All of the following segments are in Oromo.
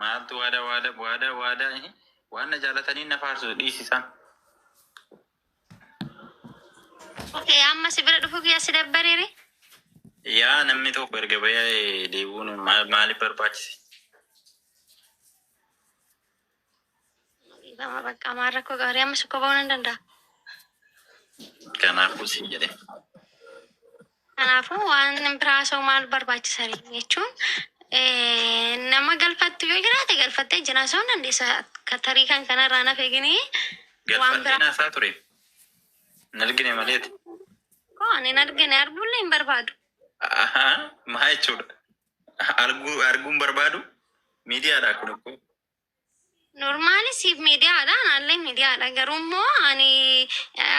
maaltu waada waan na jaalatanii na faarsu dhiisisan. Amma si bira dhufu kiyya si dabbareere. Yaa namni tokko erga bahee deebi'uun maaliif barbaachise? Lama bakka maarra koo gaarii amma sukkoo ba'uu nan danda'a. Kanaafuu si jedhe. Kanaafuu waan biraa soo maal barbaachisanii jechuun nama galfattu yoo jiraate galfattee jira soo dandeessa tarii kan kanarraa na feeginii waan biraa. Galfattee naasaa ture. Hin argine maleeti. Hin argine arguullee hin barbaadu. Maa jechuudha? Arguun barbaadu miidiyaadha kun akkoo. Normaali siif miidiyaadha naallee miidiyaadha garuu immoo ani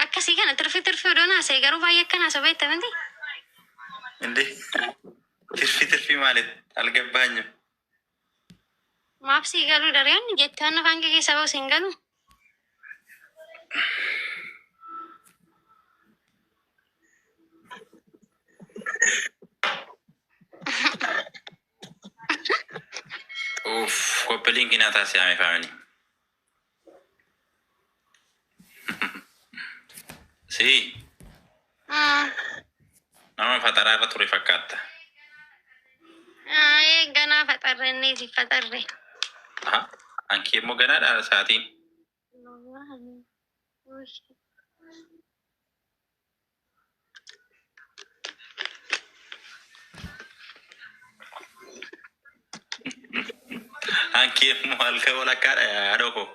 akkasii kana tirfi odoon haasa'e garuu baay'ee akka naasa beekta miti. Inde tirfi maalitti algabbaanyu? Maaf sii galuu dareen jettee waan afaan kee keessa ba'u siin galu. Koppiliin kinaataa si'ame faamini. Si. Nama fataraa irra ture fakkaata. Ganaa faxarre inni si faxarre. Anki immoo ganaadha sa'aatiin. Anki immoo halkan walakkaadha yaadoo koo.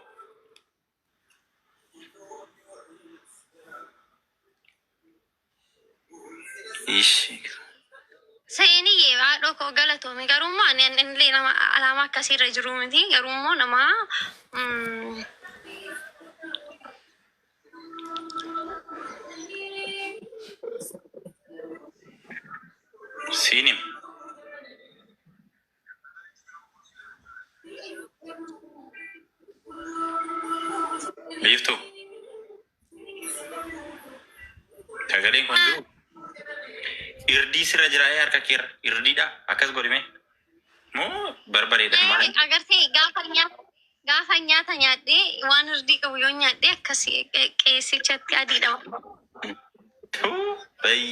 Seenii haadhoo koo galatoome garummaa illee nama alaama akkasiirra jiru miti garummoo nama Sinim. Liiftu. Sagaleen kun jiru. Irdii sirra jira harka keerra. Irdiidha akkas godhime. Moo barbareedha maali? Agartee gaafa nyaata nyaadhee waan irdii qabu yoo nyaadhee akkasii qeessichatti adiidha.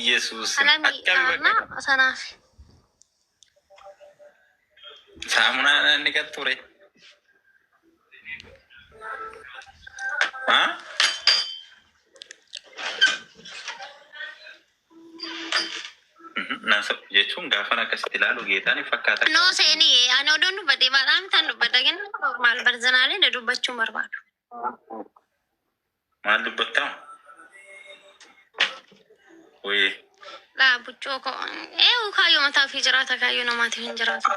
Yesuus. Sanaaf. Saamunaa inni gad ture. Jechuun gaafa akkasitti ilaalu geetaan fakkaata. No seenii ani odoon dubbadhee baadhaan tan dubbadha kenna maal barzanaalee dubbachuun barbaadu. Maal dubbattaa? Wayii. Laa buccoo koo kaayyoo mataa fi jiraata kaayyoo namaatiif hin jiraatu.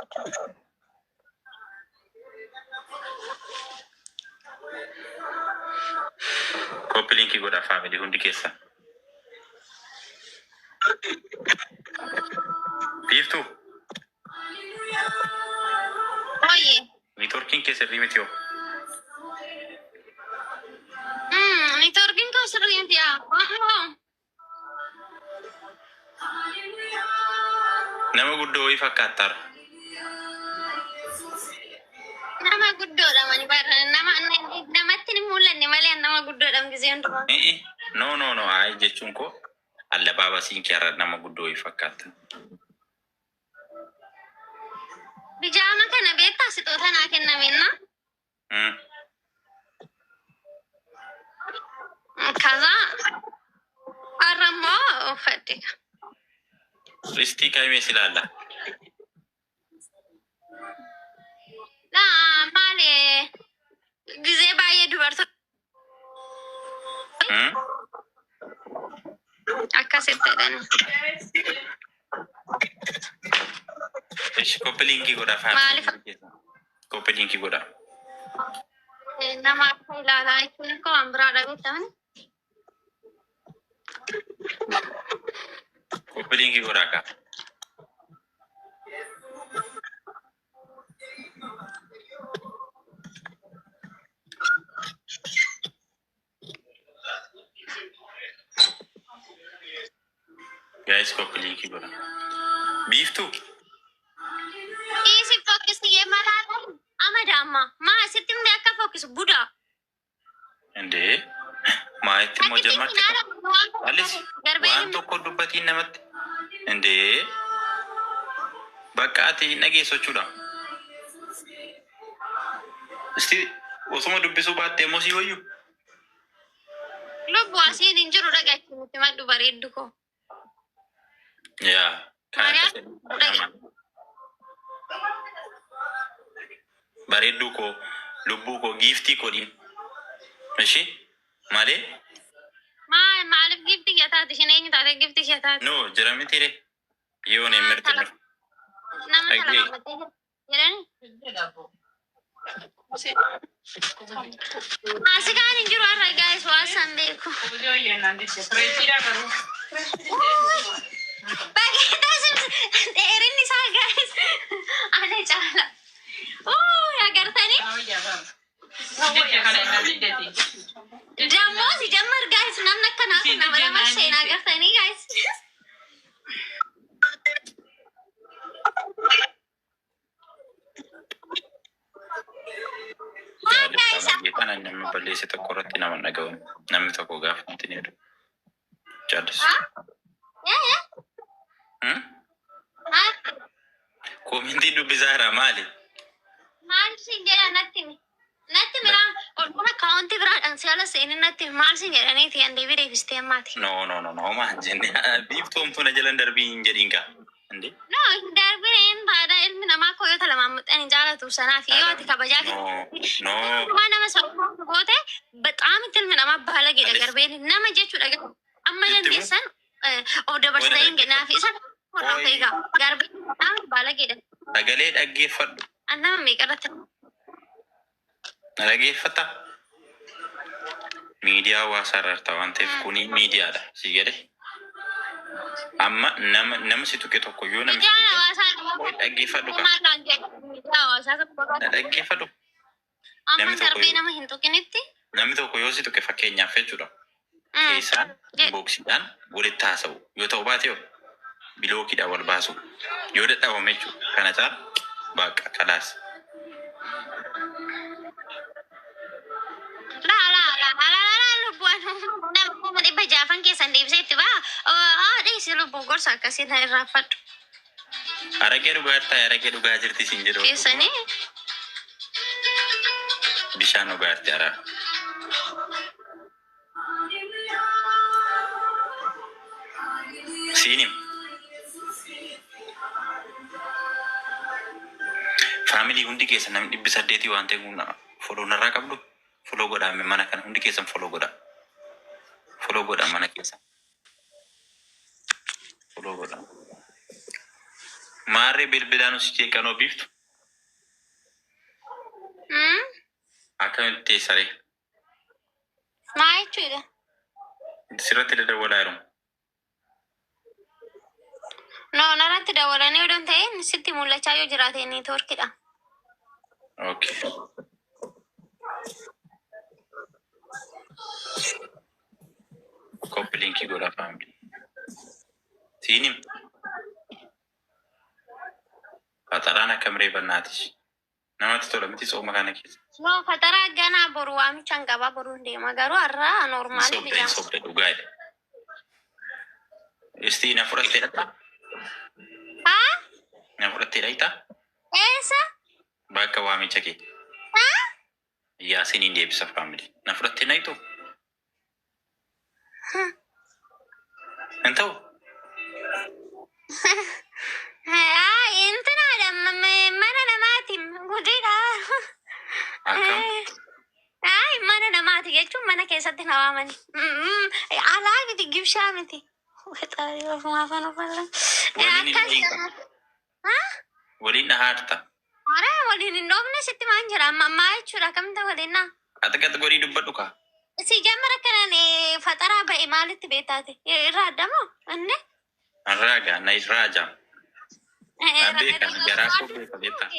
Koppiliinkii godhaa faamilii hundi keessa. Biiftuu. Oye. Niitoorkiin keessa sirrii miti yoo. Niitoorkiin koo sirrii miti yaa. Nama guddoo wayii fakkaataara. Nama guddoodha mani barra namatti ni mul'anne malee nama guddoodha gisee hundumaa. No ayi jechuun koo allabaabasiin keerra nama guddoo wayii fakkaata. Bijaama kana beektaa sixoota naa kennameenna. Kaza har'ammoo uffadhe. Ristii kaa'imee si ilaalla. Maali gisee baay'ee dubartoota. Akkasitti jedhani. Koppiliinkii godhaa faamilii. Koppiliinkii godhaa. Nama akka ilaalaa jechuun koo waan biraadha beektamani. Koppiliinkii godhaa kaa. Guys, koppiliinkii godhaa. Biiftuu. Isi fokkisi yee malaata amada Ma asitti mti akka fokkisu buda. እንዴ ማየት ሞጀማት አለሽ ዋን tokko dubbatiin namatti እንዴ በቃ አቲ ነገሶቹዳ እስቲ ወሰሞ ዱብሱ ባቴ ሞሲ ወዩ ልቡ አሲን እንጅሩ ደጋችሁ ምትመዱ በሬድኮ ያ በሬዱኮ ልቡኮ ጊፍቲ ኮዲን እሺ ማሌ ማለፍ ጊፍት ያታት ሽነኝ ታደ ጊፍት ያታት ኖ ጀራሚቲ ሬ የሆነ ምርጥ ነው Asikaan hin jiru har'a guys waan san beeku. Dheerinni isaa guys ana caala. Agartanii? Dammoo si jammar guys namni akkanaa kun nama lama seenaa agartanii guys. Kan namni balleesse tokko irratti nama dhaga'uun namni tokko gaafa nuti ni jedhu jaallis. Koomintii dubbisaa jira maali? Maal siin jedha natti biraa olkuun akkaawuntii biraadhaan si'ala seenii natti maal siin jedhaniiti yan deebii deebistee ammaati. No maan jenne biiftoomtuu na jalan darbii hin jedhiin kaa. No, darbiin baada ilmi namaa koyota lama muxanii jaalatu sanaaf yoo ati kabajaa No. Waan nama sababu goote በጣም ilmi namaa baalageedha garbeen nama jechuudha amma dandeessan dabarsitanii kennaaf isa hodhaaf eegaa garbeen ba'aam baalageedha. Sagalee dhaggeeffadhu. Annama meeqarratti dhaggeeffata. Miidiyaa hawaasaa irratti waan ta'eef kuni miidiyaadha si jedhe. Amma nama si tuqe tokko yoo namni dhaggeeffadhu dhaggeeffadhu. Namni tokko yoo si tuqe fakkeenyaaf jechuudha. Keessaan boksiidhaan walitti haasa'u yoo ta'u baate bilookiidhaan wal baasu yoo dadhabame jechuudha. Kana caala bakka kalaas. Bajaafan keessan deebiseetti dheessi lubbuu gorsa akkasii na irraanfadhu. Aragee dhugaa jirti siin jedhu. Keessanii? Bishaan dhugaatti ara. Siinim. Faamilii hundi keessa namni 800 waan ta'eef foloo narraa qabdu. Foloo godhaame mana kana hundi keessan foloo godha. Foloo godha mana keessa. Foloo godha. Maarree bilbilaan si jeeqanoo biiftu. Akkamitti teessaree? Maa jechuudha? Sirratti dadawwalaa jiru. No, narratti dawwalanii yoo ta'e sitti mul'achaa yoo jiraate neetwoorkidha. Okay. Copy link godha family. Siinim. Fataraan akkamree bannaatis. Namatti tola miti sooma kana keessa. No, fataraa ganaa boru waamichaan qabaa boruun deema garuu har'a noormaali biyya. Sobde dhugaadha. Istii na fudhattee dha. Na fudhattee dha. Eessa? Bakka waamicha kee. Yaasiniin deebisa family. Na fudhattee na itu. Entau? Entar ada mana namati gudira. Mana namati jechuun mana keessatti nawaamani. Alaa miti gibshaa miti. Waliin haarta. Waliin hin dhoofne sitti maan jira ammaa jechuudha kamta waliin naa. Ati godhii dubbadhu kaa. Si jamara kanan fataraa ba'e maalitti beektaate irraa addamoo inni? Irraa gaa na irraa jam. Beekan garaa koo beeka beektaa.